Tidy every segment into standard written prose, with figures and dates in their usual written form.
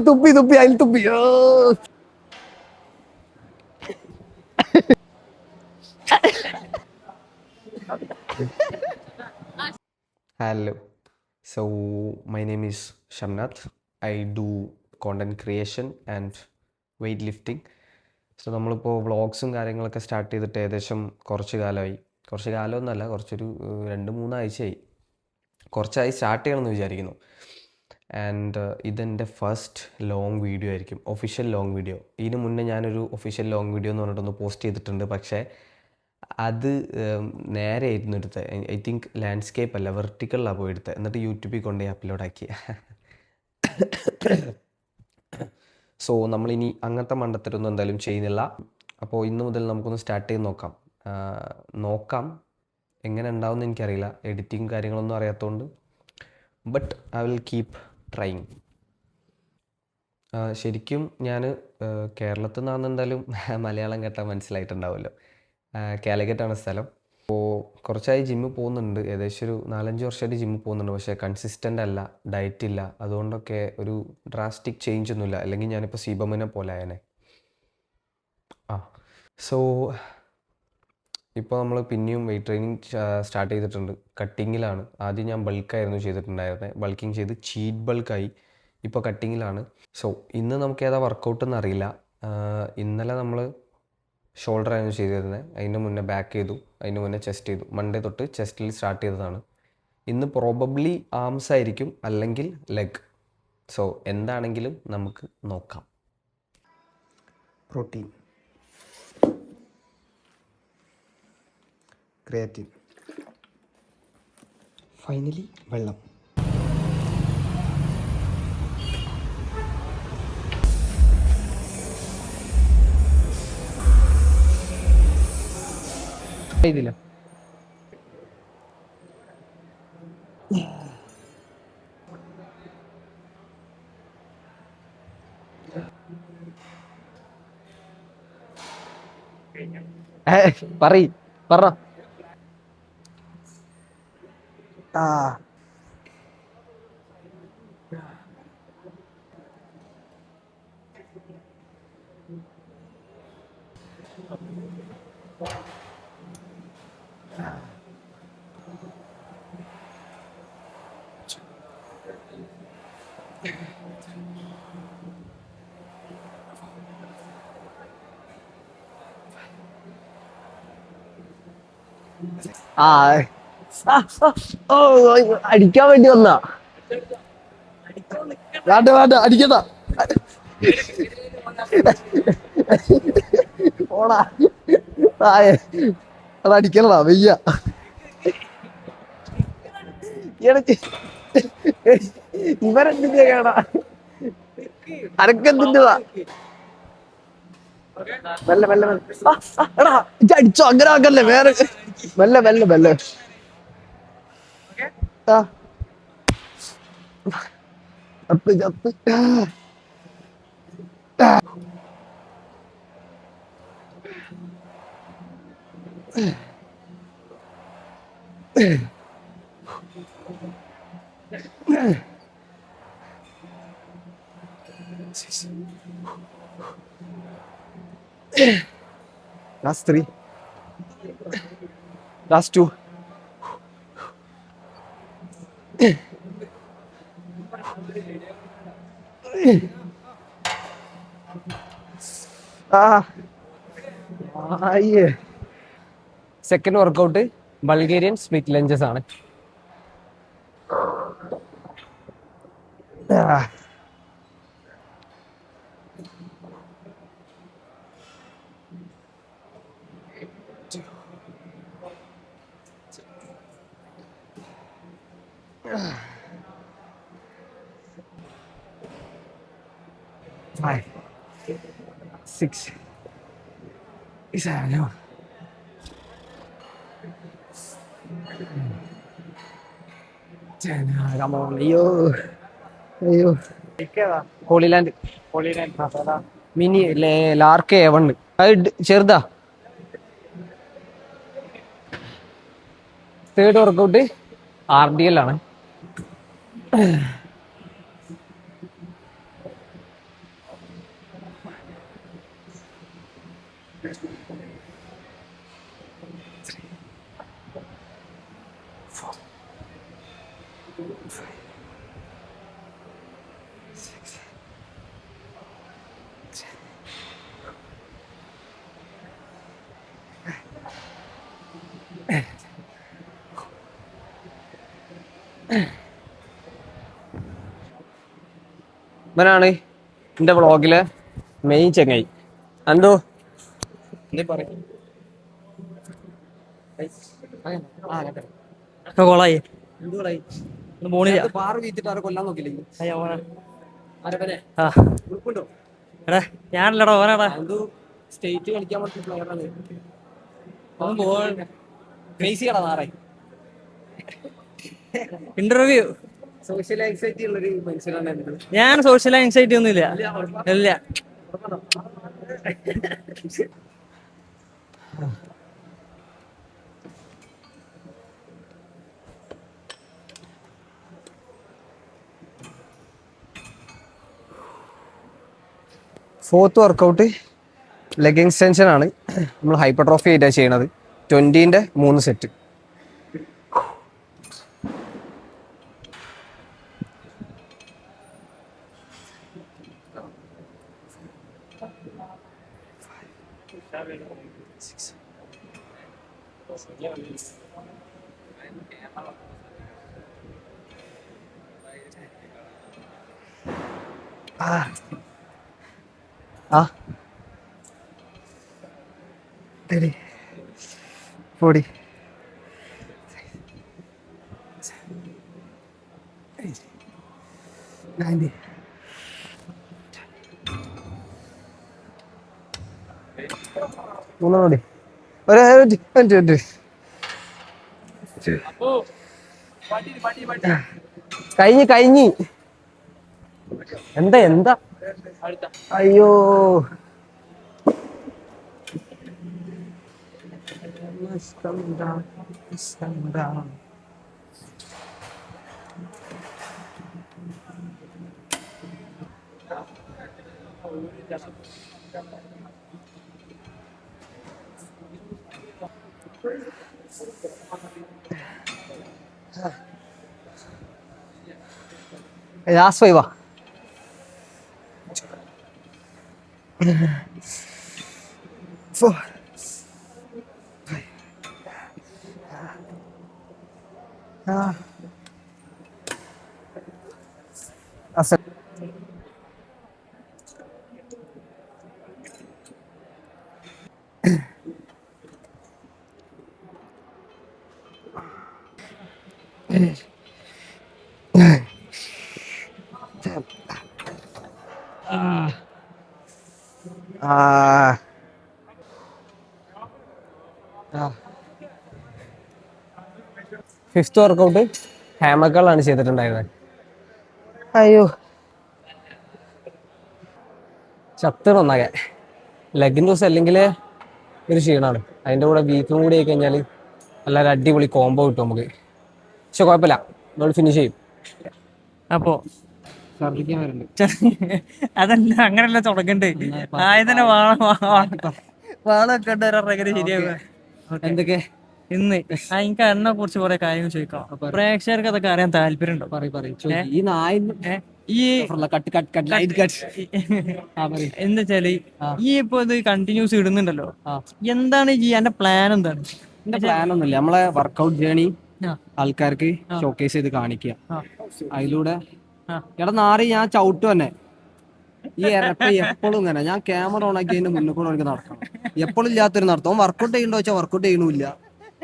തുപ്പി തുപ്പി അതിൽ തുപ്പി. Hello. So my name is Shamnath. I do content creation and weightlifting. So നമ്മളിപ്പോൾ വ്ളോഗ്സും കാര്യങ്ങളൊക്കെ സ്റ്റാർട്ട് ചെയ്തിട്ട് ഏകദേശം കുറച്ച് കാലമായി. കുറച്ച് കാലമൊന്നുമല്ല, കുറച്ചൊരു 2-3 ആഴ്ചയായി. കുറച്ചായി സ്റ്റാർട്ട് ചെയ്യണമെന്ന് വിചാരിക്കുന്നു. ആൻഡ് ഇതെൻ്റെ ഫസ്റ്റ് ലോങ് വീഡിയോ ആയിരിക്കും, ഒഫീഷ്യൽ ലോങ് വീഡിയോ. ഇതിന് മുന്നേ ഞാനൊരു ഒഫീഷ്യൽ ലോങ് വീഡിയോ എന്ന് പറഞ്ഞിട്ടൊന്ന് പോസ്റ്റ് ചെയ്തിട്ടുണ്ട്. പക്ഷേ അത് നേരെ ആയിരുന്നു എടുത്തത്. ഐ തിങ്ക് ലാൻഡ്സ്കേപ്പ് അല്ല, വെർട്ടിക്കലിലാണ് പോയി എടുത്തത്. എന്നിട്ട് യൂട്യൂബിൽ കൊണ്ടുപോയി അപ്ലോഡാക്കി. സോ നമ്മളിനി അങ്ങനത്തെ മണ്ടത്തരൊന്നും എന്തായാലും ചെയ്യുന്നില്ല. അപ്പോൾ ഇന്ന് മുതൽ നമുക്കൊന്ന് സ്റ്റാർട്ട് ചെയ്ത് നോക്കാം. എങ്ങനെ ഉണ്ടാവും എന്ന് എനിക്കറിയില്ല, എഡിറ്റിങ് കാര്യങ്ങളൊന്നും അറിയാത്തതുകൊണ്ട്. But I will keep trying. ശരിക്കും ഞാൻ കേരളത്തിൽ നിന്നാണ്, എന്തായാലും മലയാളം കേട്ടാൽ മനസ്സിലായിട്ടുണ്ടാവുമല്ലോ. കാലിക്കറ്റാണ് സ്ഥലം. അപ്പോൾ കുറച്ചായി ജിമ്മിൽ പോകുന്നുണ്ട്, ഏകദേശം ഒരു 4-5 വർഷമായിട്ട് ജിമ്മിൽ പോകുന്നുണ്ട്. പക്ഷേ കൺസിസ്റ്റൻ്റ് അല്ല, ഡയറ്റ് ഇല്ല. അതുകൊണ്ടൊക്കെ ഒരു ഡ്രാസ്റ്റിക് ചേഞ്ച് ഒന്നുമില്ല. അല്ലെങ്കിൽ ഞാനിപ്പോൾ സീബമിനെ പോലെ ആയനെ. സോ ഇപ്പോൾ നമ്മൾ പിന്നെയും വെയിറ്റ് ട്രെയിനിങ് സ്റ്റാർട്ട് ചെയ്തിട്ടുണ്ട്. കട്ടിങ്ങിലാണ്. ആദ്യം ഞാൻ ബൾക്കായിരുന്നു ചെയ്തിട്ടുണ്ടായിരുന്നത്. ബൾക്കിങ് ചെയ്ത് ചീറ്റ് ബൾക്കായി. ഇപ്പോൾ കട്ടിങ്ങിലാണ്. സോ ഇന്ന് നമുക്ക് ഏതാ വർക്കൗട്ടെന്ന് അറിയില്ല. ഇന്നലെ നമ്മൾ ഷോൾഡർ ആയിരുന്നു ചെയ്തിരുന്നത്. അതിന് മുന്നേ ബാക്ക് ചെയ്തു, അതിന് മുന്നേ ചെസ്റ്റ് ചെയ്തു. മൺഡേ തൊട്ട് ചെസ്റ്റിൽ സ്റ്റാർട്ട് ചെയ്തതാണ്. ഇന്ന് പ്രോബബ്ലി ആംസ് ആയിരിക്കും, അല്ലെങ്കിൽ ലെഗ്. സോ എന്താണെങ്കിലും നമുക്ക് നോക്കാം. പ്രോട്ടീൻ, ക്രിയാറ്റിൻ, ഫൈനലി വെള്ളം. ഇതില്ല പറ. അടിക്കാൻ വേണ്ടി വന്നാ. വേണ്ട അടിക്കണ്ട. ഓടാ അതടിക്കണടാ, വയ്യ. ഇവരെന്തിന്റെ കേടാ, അനക്കെന്തിൻ്റെതാ. മെല്ലെ മെല്ലെ എടാ അടിച്ചോ, അങ്ങനെ ആക്കല്ലേ. വേറെ മെല്ലെ മെല്ലെ മെല്ലെ. ചത്ത് ചത്ത്. Last 3. Last 2. Second workout Bulgarian split lunges ആണ്. Five, 6, 7. അയ്യോ ഹോളിലാൻഡ് മിനി ലാർക്ക് A1. അത് ചെറുതാ. തേർഡ് വർക്കൗട്ട് RDL ആണ്. ഇവനാണ് എൻ്റെ വ്ളോഗിലെ മെയിൻ ചെങ്ങായി. എന്തോ കൊളായി പോണില്ല. എടാ ഞാനല്ലടാ ഓനാടാ. സ്റ്റേറ്റ് കളിക്കാൻ പറ്റുന്ന പ്ലെയറാണ്. ഇന്റർവ്യൂ സോഷ്യൽ ആൻസൈറ്റി ഉള്ളൊരു മനുഷ്യനാണ്. ഞാൻ സോഷ്യൽ ആൻസൈറ്റി ഒന്നും ഇല്ല. ഇല്ല. ഫോർത്ത് വർക്കൗട്ട് ലെഗ് എക്സ്റ്റൻഷൻ ആണ്. നമ്മൾ ഹൈപ്പർട്രോഫി ആയിട്ടാണ് ചെയ്യണത്. 20ന്റെ 3 സെറ്റ്. പൊടി മൂന്നോടി കഴിഞ്ഞ് എന്താ അയ്യോ ലാസ്റ്റ് 5 4 ഫിഫ്ത്ത് വർക്കൗട്ട് ഹാമറുകളാണ് ചെയ്തിട്ടുണ്ടായിരുന്നത്. അയ്യോ ചത്തണൊന്നാകെ. ലെഗിൻ്റെ ദിവസം അല്ലെങ്കിൽ ഒരു ക്ഷീണമാണ്. അതിൻ്റെ കൂടെ വീക്കും കൂടി ആയി കഴിഞ്ഞാൽ നല്ലൊരു അടിപൊളി കോംബോ കിട്ടും നമുക്ക്. പക്ഷെ കുഴപ്പമില്ല, നമ്മൾ ഫിനിഷ് ചെയ്യും. അപ്പോ ഛർദ്ദിക്കാൻ വരുന്നുണ്ട്. അതല്ല, അങ്ങനല്ല തുടങ്ങണ്ടേ. ആയതിനെ വാളൊക്കെ ശരിയാവുക. എന്തൊക്കെ ഇന്ന് എനിക്ക് എന്നെ കുറിച്ച് കുറെ കാര്യങ്ങൾ ചോദിക്കാം. പ്രേക്ഷകർക്ക് അതൊക്കെ അറിയാൻ താല്പര്യം ഉണ്ടോ? എന്താ വെച്ചാല് ഈ ഇപ്പൊ ഇത് കണ്ടിന്യൂസ് ഇടുന്നുണ്ടല്ലോ, എന്താണ് ഈ എന്റെ പ്ലാൻ? എന്താണ് എന്റെ പ്ലാൻ? ഒന്നുമില്ല, നമ്മളെ വർക്കൗട്ട് ജേണി ആൾക്കാർക്ക് ഷോക്കേസ് ചെയ്ത് കാണിക്കുക. അതിലൂടെ എടാ നാറി ഞാൻ ചവിട്ടു തന്നെ ഈ എപ്പോഴും ഇങ്ങനെ ഞാൻ ക്യാമറ ഓൺ ആക്കി അതിന്റെ മുന്നിൽ കൂടെ എനിക്ക് നടക്കണം. എപ്പോഴും ഇല്ലാത്തൊരു നടത്തും. വർക്കൗട്ട് ചെയ്യണ്ടോ വെച്ചാൽ വർക്കൗട്ട് ചെയ്യണില്ല,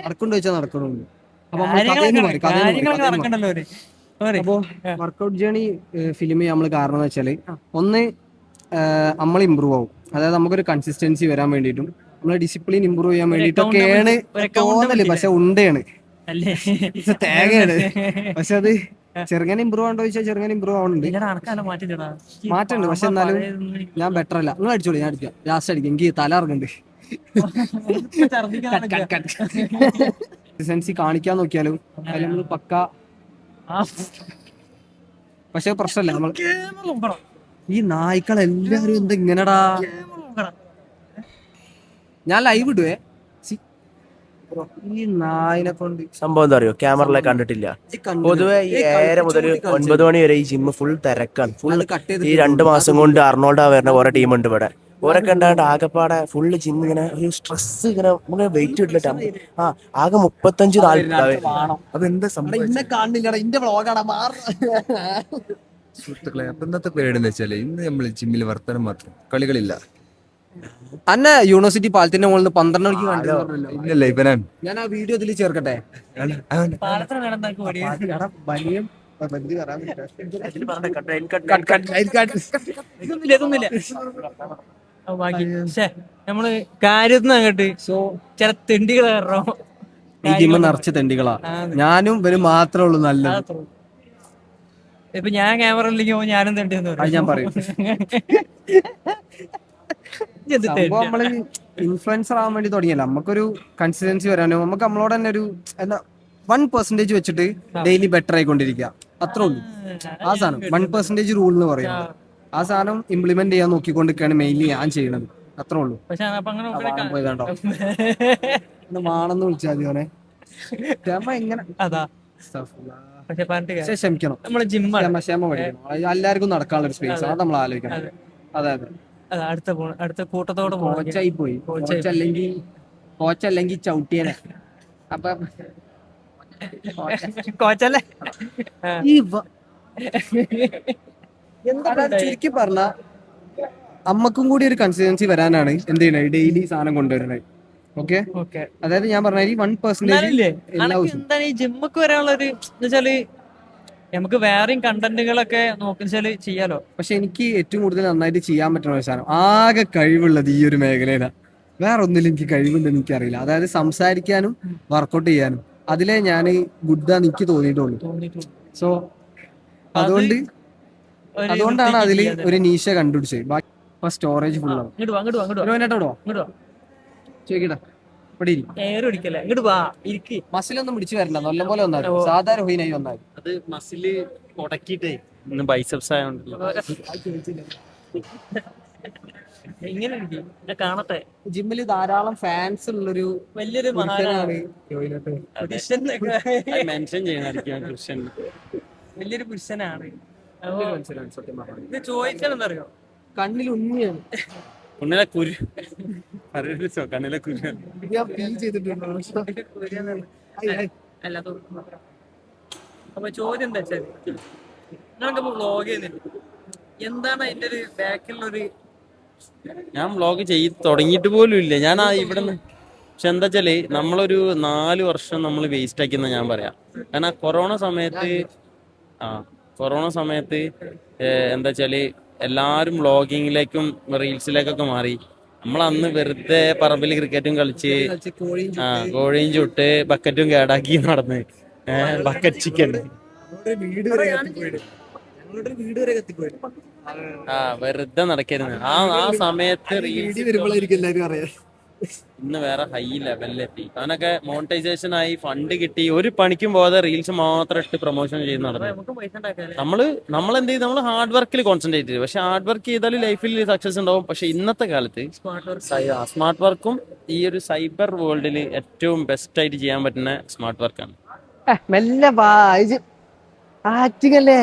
നടക്കണ്ടോ വെച്ചാൽ നടക്കണില്ല. അപ്പൊ അപ്പോ വർക്കൗട്ട് ജേണി ഫിലിം നമ്മൾ കാരണം എന്ന് വെച്ചാല്, ഒന്ന് നമ്മൾ ഇമ്പ്രൂവ് ആവും. അതായത് നമുക്കൊരു കൺസിസ്റ്റൻസി വരാൻ വേണ്ടിയിട്ടും നമ്മളെ ഡിസിപ്ലിൻ ഇമ്പ്രൂവ് ചെയ്യാൻ വേണ്ടിയിട്ടൊക്കെയാണ് തോന്നല്. പക്ഷെ ഉണ്ടയാണ്, തേങ്ങയാണ്. പക്ഷെ അത് ചെറുങ്ങനെ ഇമ്പ്രൂവ് ആവണ്ടോ ചോദിച്ചാൽ ചെറുങ്ങനെ ഇമ്പ്രൂവ് ആവുന്നുണ്ട്, മാറ്റുണ്ട്. പക്ഷെ എന്നാലും ഞാൻ ബെറ്റർ അല്ല. നിങ്ങൾ അടിച്ചോളൂ, ഞാൻ അടിക്കാം. ലാസ്റ്റ് അടിക്കാം, എനിക്ക് തല ഇറങ്ങുന്നുണ്ട്. കൺസിസ്റ്റൻസി കാണിക്കാൻ നോക്കിയാലും അതിൽ നമ്മൾ പക്ക. പക്ഷെ പ്രശ്നമില്ല, നമ്മൾ ഈ നായ്ക്കളെല്ലാരും എന്താ ഇങ്ങനെടാ. ഞാൻ ലൈവ് ഇടുവേ. ഈ നായിനെ കൊണ്ട് സംഭവം എന്താ അറിയോ, ക്യാമറയിലെ കണ്ടിട്ടില്ല. പൊതുവെ ഈ 7 മുതൽ 9 മണി വരെ ഈ ജിമ്മ് ഫുൾ തിരക്കാണ്. ഫുൾ ഈ 2 മാസം കൊണ്ട് അർണോൾഡ് വരുന്ന കുറെ ടീമുണ്ട് ഇവിടെ. ഓരൊക്കെ ഉണ്ടായിട്ട് ആകെപ്പാടെ ഫുള്ള് ജിമ്മ് ഇങ്ങനെ ഒരു സ്ട്രെസ്, ഇങ്ങനെ നമുക്ക് വെയിറ്റ് ഇട്ടിട്ട് ആകെ 35-40. അതെന്താ സംഭവം? കാണില്ലടാ, ഇന്റെ വ്ളോഗാടാ. സുഹൃത്തുക്കളെ, അപ്പൊ ഇന്നത്തെ പരിപാടി എന്ന് വെച്ചാല് ഇന്ന് നമ്മൾ ജിമ്മിൽ വർത്തനം മാത്രം, കളികളില്ല. അന്നെ യൂണിവേഴ്സിറ്റി പാലത്തിന്റെ മുകളിൽ 12 മണിക്ക് കണ്ടു. ഇല്ലല്ല ഇവനാൻ ഞാൻ ആ വീഡിയോ ഇതിൽ ചേർക്കട്ടെ. പാലത്തിന് നടന്നാക്ക് പടി. ഇതൊന്നുമില്ല. അപ്പൊ ബാക്കി നമ്മള് കാര്യത്തിന് അങ്ങോട്ട് ചില തെണ്ടികൾ കാരണം ഈ ജിമ്മ് നിറച്ച് തെണ്ടികളാ. ഞാനും ഇവരും മാത്രമേ ഉള്ളൂ നല്ലത്. ഇപ്പൊ ഞാൻ ക്യാമറ ഇല്ലെങ്കിൽ ഞാനും തെണ്ടിയെന്ന് അത് ഞാൻ പറയും. സംഭവം നമ്മള് ഇൻഫ്ലുവൻസർ ആവാൻ വേണ്ടി തുടങ്ങിയല്ല, നമുക്കൊരു കൺസിസ്റ്റൻസി വരാനോ നമുക്ക് നമ്മളോട് തന്നെ ഒരു എന്താ 1% വെച്ചിട്ട് ഡെയിലി ബെറ്റർ ആയിക്കൊണ്ടിരിക്കുക, അത്രേ ഉള്ളൂ. ആ സാധനം 1% റൂൾ എന്ന് പറയുന്നത്, ആ സാധനം ഇംപ്ലിമെന്റ് ചെയ്യാൻ നോക്കിക്കൊണ്ടിരിക്കുകയാണ് മെയിൻലി ഞാൻ ചെയ്യണത്, അത്രേ ഉള്ളൂ. പക്ഷെ അപ്പൊ അങ്ങനെ പോയതാണ്ടോ മാണെന്ന് വിളിച്ചാൽ മതി ഇങ്ങനെ. അതാ പക്ഷെ പറഞ്ഞിട്ട് ക്ഷമിക്കണം, നമ്മള് ജിമ്മാണ്. ക്ഷമ പഠിക്കണം. എല്ലാവർക്കും നടക്കാനുള്ള ഒരു സ്പേസ് അത് നമ്മൾ ആലോചിക്കണം. അതെ അതെ, അടുത്ത കൂട്ടത്തോട് കോച്ചായി പോയി. കോച്ചല്ലെങ്കിൽ ചവിട്ടിയനെ. അപ്പൊ കോച്ചല്ലേ ചുരുക്കി പറഞ്ഞ അമ്മക്കും കൂടി ഒരു കൺസിസ്റ്റൻസി വരാനാണ് എന്ത് ചെയ്യണത്, ഡെയിലി സാധനം കൊണ്ടുവരുന്നത്. ഓക്കെ, അതായത് ഞാൻ പറഞ്ഞ 1% എന്താണ് ഈ ജിമ്മക്ക് വരാനുള്ള ഒരു വെച്ചാല് നമുക്ക് വേറെയും കണ്ടന്റുകളൊക്കെ നോക്കിച്ചാല് ചെയ്യാലോ. പക്ഷെ എനിക്ക് ഏറ്റവും കൂടുതൽ നന്നായിട്ട് ചെയ്യാൻ പറ്റുന്ന ഒരു സാധനം, ആകെ കഴിവുള്ളത് ഈ ഒരു മേഖലയിലാണ്. വേറെ ഒന്നിലും എനിക്ക് കഴിവുണ്ടെന്ന് എനിക്കറിയില്ല. അതായത് സംസാരിക്കാനും വർക്കൗട്ട് ചെയ്യാനും അതിലെ ഞാൻ ഗുഡാന്ന് എനിക്ക് തോന്നിയിട്ടുള്ളൂ. സോ അതുകൊണ്ടാണ് അതില് ഒരു നീശ കണ്ടുപിടിച്ചത്. ബാക്കി സ്റ്റോറേജ് ഫുൾ ആണ്. ചോദിക്കട്ടെ, മസിലൊന്നും പിടിച്ചു വരണ്ട, നല്ലപോലെ വന്നാൽ സാധാരണ ഹീനായി വന്നാൽ അത് മസില് ഉടക്കിട്ടേ ഇന്ന് ബൈസെപ്സ് ആയോണ്ടല്ലോ. കാണട്ടെ. ജിമ്മില് ധാരാളം ഫാൻസ് ഉള്ളൊരു വലിയൊരു മെൻഷൻ ചെയ്യണായിരിക്കും ക്രിസ്ത്യൻ. വലിയൊരു പുരുഷനാണ്. ഇത് ചോദിച്ചാൽ എന്താ അറിയോ, കണ്ണിൽ ഉണ്ണിയാണ്. കണ്ണിലെ കുരു കണ്ണിലെ കുരു അപ്പൊ ചോദ്യം എന്താ വെച്ചാൽ നിങ്ങൾക്കിപ്പോ വ്ളോഗ് ചെയ്യുന്നില്ല, എന്താണ് അതിന്റെ ഒരു ബാക്കിലുള്ളൊരു? ഞാൻ വ്ളോഗ് തുടങ്ങിയിട്ട് പോലും ഇല്ല. ഞാൻ ഇവിടുന്ന് പക്ഷെ എന്താ വെച്ചാല് നമ്മളൊരു 4 വർഷം നമ്മൾ വേസ്റ്റ് ആക്കിയെന്ന് ഞാൻ പറയാം. കാരണം കൊറോണ സമയത്ത് എന്താ വെച്ചാല് എല്ലാവരും വ്ളോഗിങ്ങിലേക്കും റീൽസിലേക്കൊക്കെ മാറി. നമ്മളന്ന് വെറുതെ പറമ്പിൽ ക്രിക്കറ്റും കളിച്ച് കോഴിയും ചുട്ട് ബക്കറ്റും കേടാക്കി നടന്ന് ബക്കറ്റ് ചിക്കൻ വെറുതെ നടക്കരുത്. ആ സമയത്ത് ഇന്ന് വേറെ ഹൈ ലെവലിലെത്തി. അവനൊക്കെ മോണിറ്റൈസേഷൻ ആയി, ഫണ്ട് കിട്ടി, ഒരു പണിക്കും പോകാതെ റീൽസ് മാത്രം ഇട്ട് പ്രൊമോഷൻ ചെയ്ത് നടന്നു. നമ്മളെന്ത് ചെയ്യും, നമ്മൾ ഹാർഡ് വർക്കിൽ കോൺസെൻട്രേറ്റ് ചെയ്യും. പക്ഷെ ഹാർഡ് വർക്ക് ചെയ്താൽ ലൈഫിൽ സക്സസ് ഉണ്ടാവും. പക്ഷെ ഇന്നത്തെ കാലത്ത് സ്മാർട്ട് വർക്കും ഈ ഒരു സൈബർ വേൾഡിൽ ഏറ്റവും ബെസ്റ്റ് ആയിട്ട് ചെയ്യാൻ പറ്റുന്ന സ്മാർട്ട് വർക്കാണ്. ആക്ടിങ്ങല്ലേ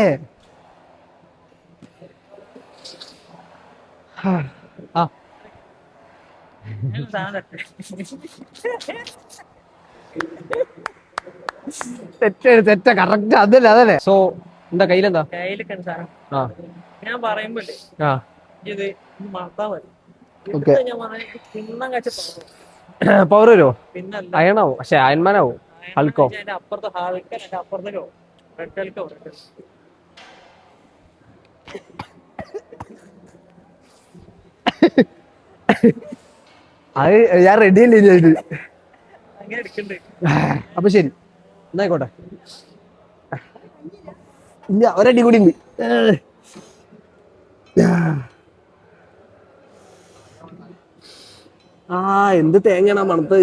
തെറ്റ കറക്റ്റ് അതല്ലേ. സോ എന്താ കയ്യിലെന്താ? ഞാൻ പറയുമ്പോ ഇത് പവർ വരുമോ? അയണാവോ? പക്ഷെ അയൺമാനാവോ? ഹൾക്കോ? അപ്പുറത്തെ അപ്പുറത്തേക്കോ റെഡ് ഹൾക്കോ അത് ഞാൻ റെഡി അല്ലേ ചെയ്ത്. അങ്ങനെ എടുക്കണ്ടേ? അപ്പൊ ശരി, എന്നായിക്കോട്ടെ. ഇല്ല, ഒരടി കൂടി ഉണ്ട്. എന്ത് തേങ്ങയാണ് മണത്ത്.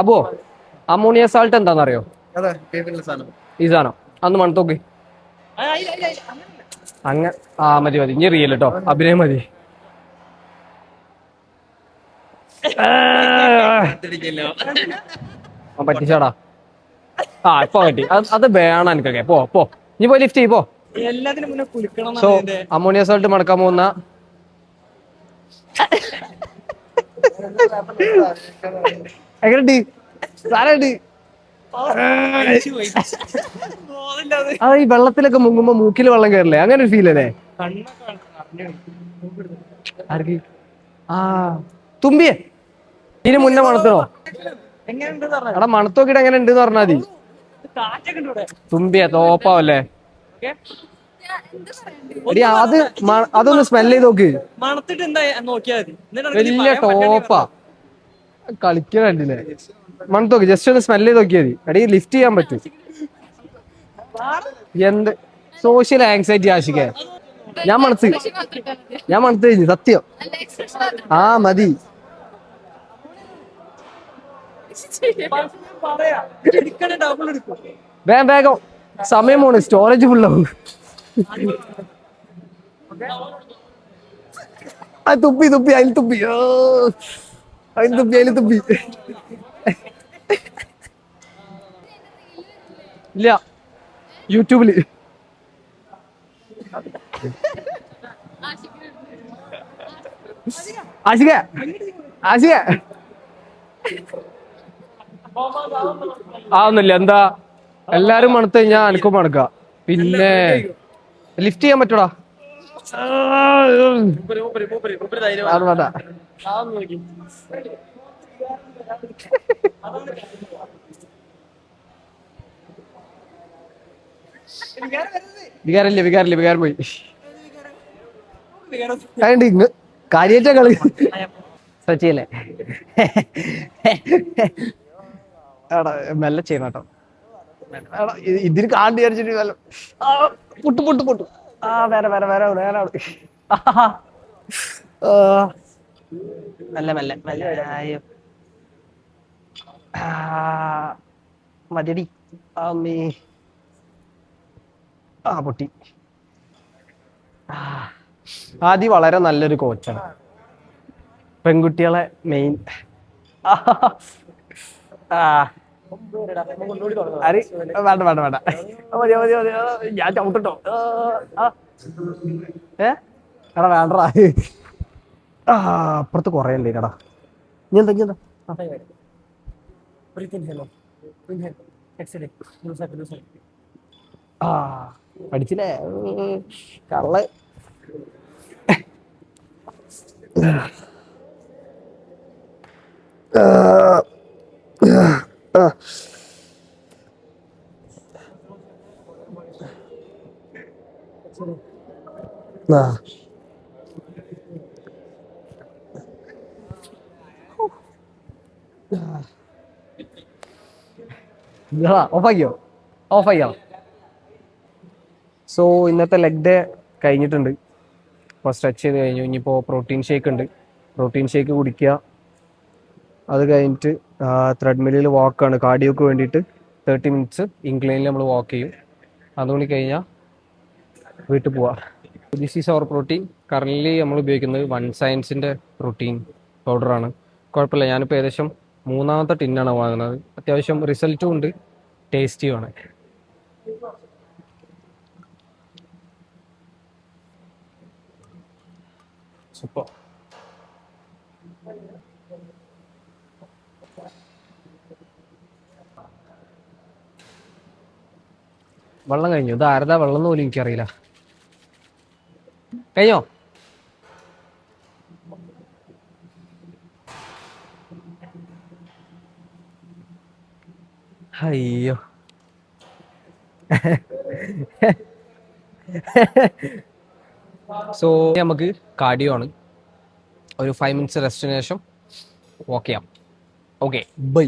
അപ്പോ അമോണിയ സാൾട്ട് എന്താണെന്നറിയോ? ഈ സാധനം അന്ന് മണത്തോക്ക് അങ്ങനെ. മതി ഇനി റിയൽ കേട്ടോ, അഭിനയം മതി. പറ്റിച്ചാടാ. ഇപ്പൊ പറ്റി. അത് വേണം എനിക്കൊക്കെ. പോ ഇനി പോയി ലിഫ്റ്റ് ചെയ്യ്. എല്ലാത്തിനും മുന്നേ കുളിക്കണം. സോ അമോണിയ സാൾട്ട് മടക്കാൻ പോകുന്ന എങ്ങനെയുണ്ട് സാധനമുണ്ട്? അത് ഈ വെള്ളത്തിലൊക്കെ മുങ്ങുമ്പോ മൂക്കിൽ വെള്ളം കയറില്ലേ, അങ്ങനെ ഒരു ഫീൽ അല്ലേ? ആർക്ക്? ആ തുമ്പിയെ ഇതിന് മുന്നേ മണത്തണോ? എടാ മണത്തോക്കിട്ട് എങ്ങനെ ഉണ്ട് പറഞ്ഞാ മതി. തുമ്പിയ തോപ്പാവല്ലേ? എടി അത് അതൊന്ന് സ്മെല് ചെയ്ത് നോക്ക്. മണത്തിട്ട് എന്താ നോക്കിയാ മതി. വലിയ ടോപ്പാ. കളിക്കണ്ടില്ലേ? മണത്തോക്ക് ജസ്റ്റ് ഒന്ന് സ്മെല് ചെയ്ത് നോക്കിയാൽ മതി. എടി ലിഫ്റ്റ് ചെയ്യാൻ പറ്റും. എന്ത് സോഷ്യൽ ആങ്സൈറ്റി ആശിക്കാൻ. ഞാൻ മണത്ത് കഴിഞ്ഞു സത്യം. ആ മതി. വേഗം സമയം പോണ്, സ്റ്റോറേജ് ഫുള്ളാവും. തുപ്പി അതിൽ തുപ്പി ഇല്ല യൂട്യൂബില്. ആശിക ഒന്നുമില്ല. എന്താ എല്ലാരും മണത്ത് കഴിഞ്ഞാ അനക്കും മണക്ക. പിന്നെ ലിഫ്റ്റ് ചെയ്യാൻ പറ്റൂടാ? വികാരം പോയി. അതുകൊണ്ട് ഇങ്ങ് കാര്യായിട്ടാ കളി സച്ചിയല്ലേ? മെല്ലെ ചെയ്യണം കേട്ടോ. ഇതിന് കാണ്ടി വിചാരിച്ചിട്ട് പൊട്ടു. വേറെ മെല്ലെ അയ്യോ മതിയടി. അമ്മേ പൊട്ടി. ആദ്യം വളരെ നല്ലൊരു കോച്ചാണ്. പെൺകുട്ടികളെ മെയിൻ. വേണ്ട മതി. ഞാൻ ചവിട്ടോ. എടാ വേണ്ടടാ. അപ്പുറത്ത് കൊറേ ഉണ്ട് കടാ. ഇനി എന്താ പഠിച്ചില്ലേ കള്ള. ഓഫാക്കിയോ? സോ ഇന്നത്തെ ലെഗ് ഡേ കഴിഞ്ഞിട്ടുണ്ട്. ഇപ്പോൾ സ്ട്രെച്ച് ചെയ്ത് കഴിഞ്ഞു. ഇനിയിപ്പോൾ പ്രോട്ടീൻ ഷേക്ക് ഉണ്ട്. പ്രോട്ടീൻ ഷേക്ക് കുടിക്കുക. അത് കഴിഞ്ഞിട്ട് ത്രെഡ്മില്ലിൽ വാക്കാണ് കാർഡിയോക്ക് വേണ്ടിയിട്ട്. 30 മിനിറ്റ്സ് ഇൻക്ലൈനിൽ നമ്മൾ വാക്ക് ചെയ്യും. അതുകൊണ്ട് കഴിഞ്ഞാൽ വീട്ടിൽ പോവാം. This is our protein. Currently നമ്മൾ ഉപയോഗിക്കുന്നത് വൺ സയൻസിൻ്റെ പ്രോട്ടീൻ പൗഡറാണ്. കുഴപ്പമില്ല. ഞാനിപ്പോൾ ഏകദേശം 3ാമത്തെ ടിന്നാണ് വാങ്ങുന്നത്. അത്യാവശ്യം റിസൾട്ടും ഉണ്ട്, ടേസ്റ്റിയുമാണ്. സൂപ്പർ. വെള്ളം കഴിഞ്ഞു. ഇത് ആരതാ വെള്ളം എന്ന് പോലും എനിക്കറിയില്ല. കഴിഞ്ഞോ? അയ്യോ സോ നമുക്ക് കാർഡിയോ ആണ്. ഒരു 5 മിനിറ്റ്സ് റെസ്റ്റിന് ശേഷം വാക്ക് ചെയ്യാം. Okay bye.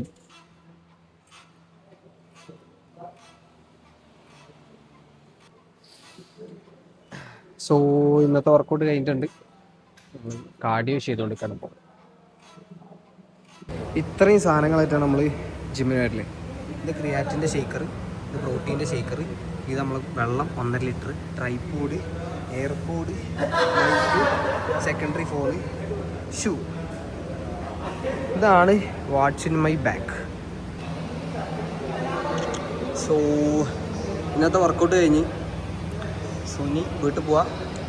സോ ഇന്നത്തെ വർക്കൗട്ട് കഴിഞ്ഞിട്ടുണ്ട്. കാർഡിയോ ചെയ്തുകൊണ്ടിരിക്കണം. ഇപ്പോൾ ഇത്രയും സാധനങ്ങളായിട്ടാണ് നമ്മൾ ജിമ്മിന് വരല്. ഇത് ക്രിയാറ്റിൻ്റെ ഷേക്കർ, ഇത് പ്രോട്ടീൻ്റെ ഷേക്കർ, ഇത് നമ്മൾ വെള്ളം 1.5 litre, tripod, AirPod, secondary phone, shoe. ഇതാണ് what's in my bag. So ഇന്നത്തെ വർക്കൗട്ട് കഴിഞ്ഞ് സോ ഇനി വീട്ടിൽ പോവുക,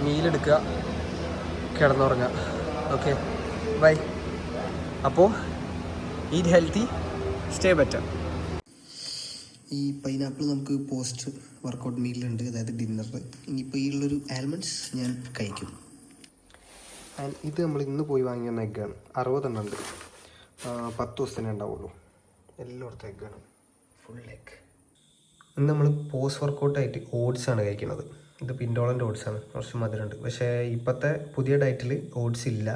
മീലെടുക്കുക, കിടന്നുറങ്ങുക. Okay bye. അപ്പോൾ ഈറ്റ് ഹെൽത്തി, സ്റ്റേ ബെറ്റർ. ഈ പൈനാപ്പിൾ നമുക്ക് പോസ്റ്റ് വർക്കൗട്ട് മീലിലുണ്ട്, അതായത് ഡിന്നറിൽ. ഇനിയിപ്പോൾ ഈ ഉള്ളൊരു ആൽമണ്ട്സ് ഞാൻ കഴിക്കും. ആൻഡ് ഇത് നമ്മൾ ഇന്ന് പോയി വാങ്ങിയ എഗ്ഗാണ്. 60 എണ്ണം ഉണ്ട്. 10 ദിവസത്തിനേ ഉണ്ടാവുള്ളൂ. എല്ലായിടത്തും എഗ്ഗാണ്, ഫുൾ എഗ്. ഇന്ന് നമ്മൾ പോസ്റ്റ് വർക്കൗട്ടായിട്ട് ഓട്സാണ് കഴിക്കുന്നത്. ഇത് പിൻഡോളൻ്റെ ഓട്സാണ്, കുറച്ച് മധുരമുണ്ട്. പക്ഷേ ഇപ്പോഴത്തെ പുതിയ ഡയറ്റിൽ ഓട്സ് ഇല്ല.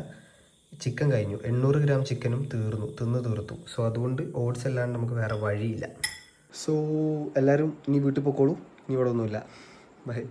ചിക്കൻ കഴിഞ്ഞു, 800 ഗ്രാം ചിക്കനും തീർത്തു. സോ അതുകൊണ്ട് ഓട്സ് അല്ലാണ്ട് നമുക്ക് വേറെ വഴിയില്ല. സോ എല്ലാവരും ഇനി വീട്ടിൽ പോയിക്കോളൂ, ഇനി ഇവിടെ ഒന്നുമില്ല. ബൈ.